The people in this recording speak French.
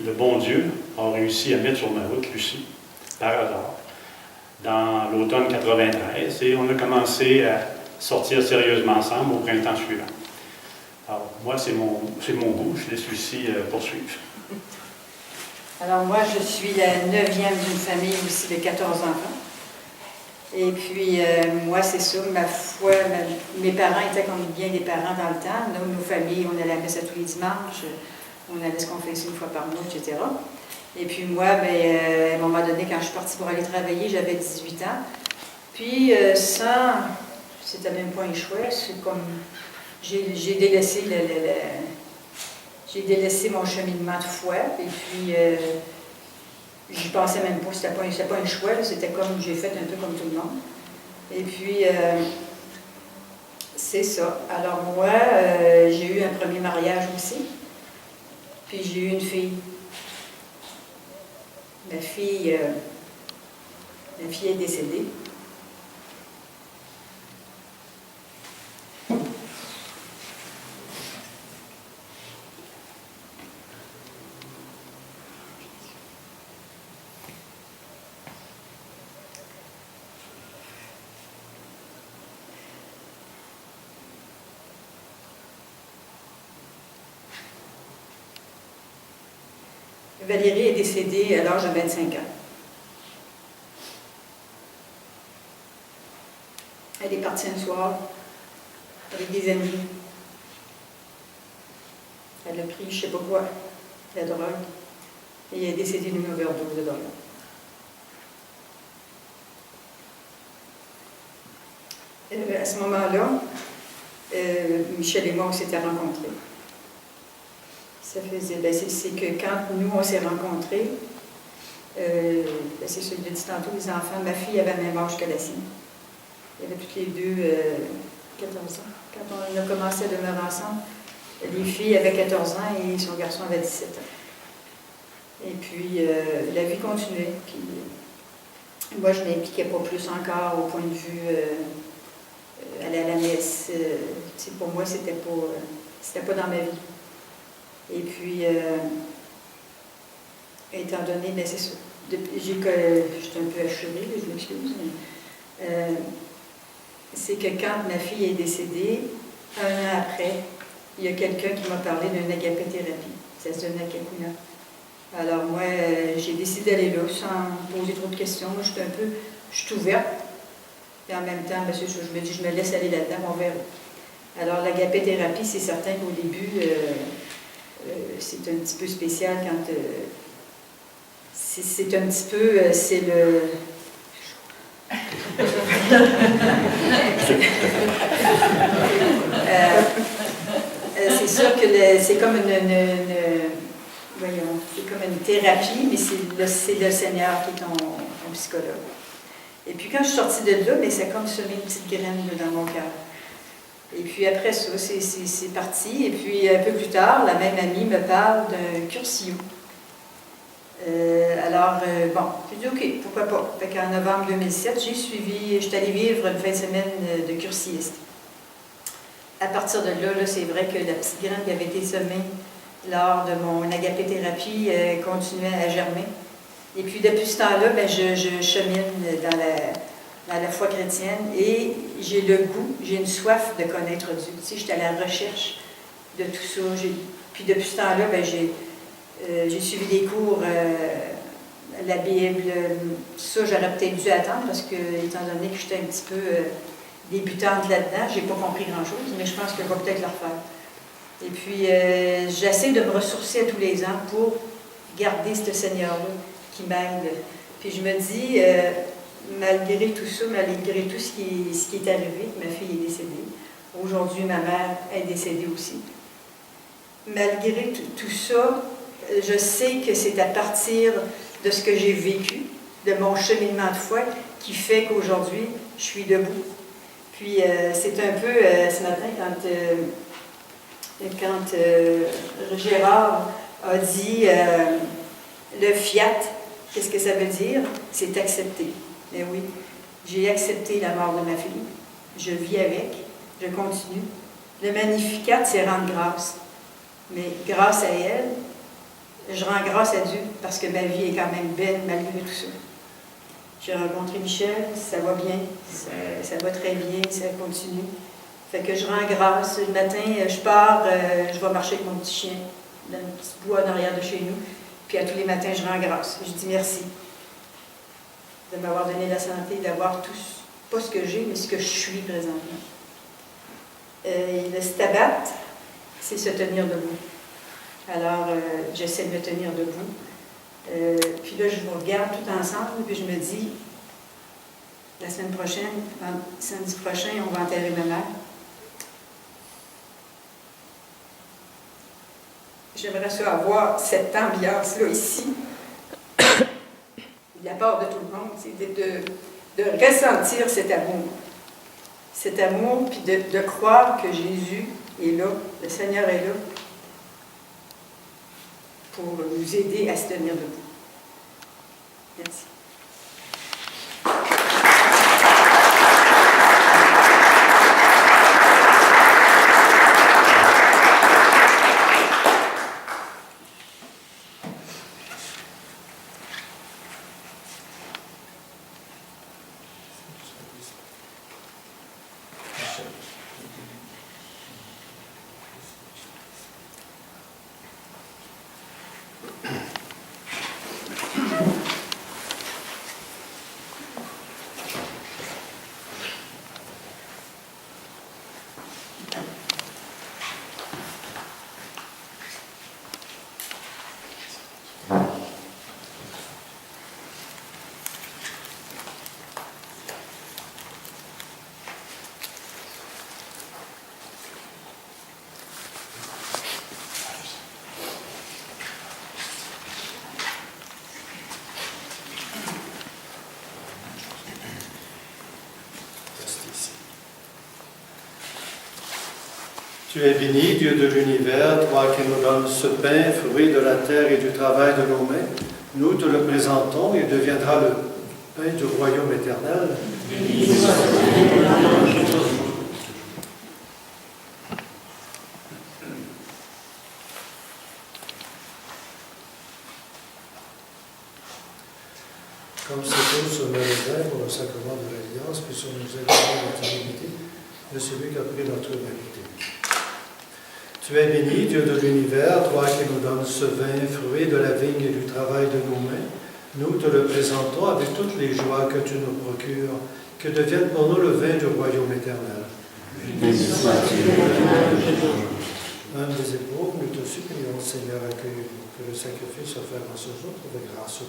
le bon Dieu a réussi à mettre sur ma route Lucie, par hasard, dans l'automne 93, et on a commencé à sortir sérieusement ensemble au printemps suivant. Alors, moi, c'est mon goût, je laisse Lucie poursuivre. Alors, moi, je suis la 9e d'une famille aussi de 14 enfants. Et puis, moi, c'est ça, ma foi, mes parents étaient comme bien des parents dans le temps. Nous, nos familles, on allait à la messe à tous les dimanches, on allait se confesser une fois par mois, etc. Et puis moi, ben, à un moment donné, quand je suis partie pour aller travailler, j'avais 18 ans. Puis, c'était même pas un choix, c'est comme, j'ai délaissé j'ai délaissé mon cheminement de foi, et puis j'y pensais même pas, c'était pas un choix, c'était comme, j'ai fait un peu comme tout le monde. Et puis, c'est ça. Alors moi, j'ai eu un premier mariage aussi, puis j'ai eu une fille. Ma fille est décédée. Valérie est décédée à l'âge de 25 ans. Elle est partie un soir avec des amis. Elle a pris, je ne sais pas quoi, la drogue, et elle est décédée d'une overdose de drogue. À ce moment-là, Michel et moi, on s'était rencontrés. Ça faisait, c'est que quand nous, on s'est rencontrés, c'est ce que j'ai dit tantôt, les enfants, ma fille avait le même âge que la sienne. Il y avait toutes les deux 14 ans. Quand on a commencé à demeurer ensemble, les filles avaient 14 ans et son garçon avait 17 ans. Et puis, la vie continuait. Puis, moi, je n'impliquais pas plus encore au point de vue aller à la messe. Pour moi, c'était pas dans ma vie. Et puis, étant donné, c'est ça. J'étais un peu achevée, je m'excuse, mais c'est que quand ma fille est décédée, 1 an après, il y a quelqu'un qui m'a parlé d'une agapéthérapie. Ça se donne à Kakuna. Alors moi, j'ai décidé d'aller là sans poser trop de questions. Moi, je suis ouverte. Et en même temps, c'est ça, je me dis, je me laisse aller là-dedans, on verra. Alors l'agapéthérapie, c'est certain qu'au début, c'est un petit peu spécial quand... c'est un petit peu... c'est le... c'est sûr que c'est comme voyons, c'est comme une thérapie, mais c'est le Seigneur qui est ton psychologue. Et puis quand je suis sortie de là, ça a comme semé une petite graine dans mon cœur. Et puis après ça, c'est parti. Et puis un peu plus tard, la même amie me parle d'un cursillo. Bon, j'ai dit OK, pourquoi pas. Fait qu'en novembre 2007, je suis allée vivre une fin de semaine de cursilliste. À partir de là, c'est vrai que la petite graine qui avait été semée lors de mon agapéthérapie continuait à germer. Et puis depuis ce temps-là, je chemine dans la foi chrétienne et j'ai le goût, j'ai une soif de connaître Dieu. Tu sais, j'étais à la recherche de tout ça. Puis depuis ce temps-là, j'ai suivi des cours, la Bible. Ça, j'aurais peut-être dû attendre parce que, étant donné que j'étais un petit peu débutante là-dedans, j'ai pas compris grand-chose, mais je pense que je vais peut-être le refaire. Et puis, j'essaie de me ressourcer à tous les ans pour garder ce Seigneur-là qui m'aide. Puis je me dis, malgré tout ça, malgré tout ce qui est arrivé, ma fille est décédée. Aujourd'hui, ma mère est décédée aussi. Malgré tout ça, je sais que c'est à partir de ce que j'ai vécu, de mon cheminement de foi, qui fait qu'aujourd'hui, je suis debout. Puis c'est un peu, ce matin, quand Gérard a dit le fiat, qu'est-ce que ça veut dire? C'est accepter. Mais oui, j'ai accepté la mort de ma fille. Je vis avec, je continue. Le magnificat, c'est rendre grâce. Mais grâce à elle, Je rends grâce à Dieu parce que ma vie est quand même belle malgré tout ça. J'ai rencontré Michel, ça va bien, ça va très bien, ça continue. Fait que je rends grâce. Le matin, je pars, je vais marcher avec mon petit chien dans le petit bois en arrière de chez nous. Puis à tous les matins, je rends grâce. Je dis merci de m'avoir donné la santé, d'avoir tout, pas ce que j'ai, mais ce que je suis présentement. Le stabat, c'est se tenir debout. Alors, j'essaie de me tenir debout. Puis là, je vous regarde tout ensemble, puis je me dis, la semaine prochaine, samedi prochain, on va enterrer ma mère. J'aimerais ça avoir cette ambiance-là ici, de la part de tout le monde, de ressentir cet amour. Cet amour, puis de croire que Jésus est là, le Seigneur est là, pour nous aider à se tenir debout. Merci. Tu es béni, Dieu de l'univers, toi qui nous donnes ce pain, fruit de la terre et du travail de nos mains. Nous te le présentons et deviendra le pain du royaume éternel. Comme c'est tout sur le levain pour le sacrement de l'Alliance, puissions nous aider à notre dignité de celui qui a pris notre humanité. Tu es béni, Dieu de l'univers, toi qui nous donnes ce vin, fruit de la vigne et du travail de nos mains. Nous te le présentons avec toutes les joies que tu nous procures, que devienne pour nous le vin du royaume éternel. Homme des épaules, nous te supplions, Seigneur, accueille-nous, que le sacrifice offert en ce jour trouve grâce au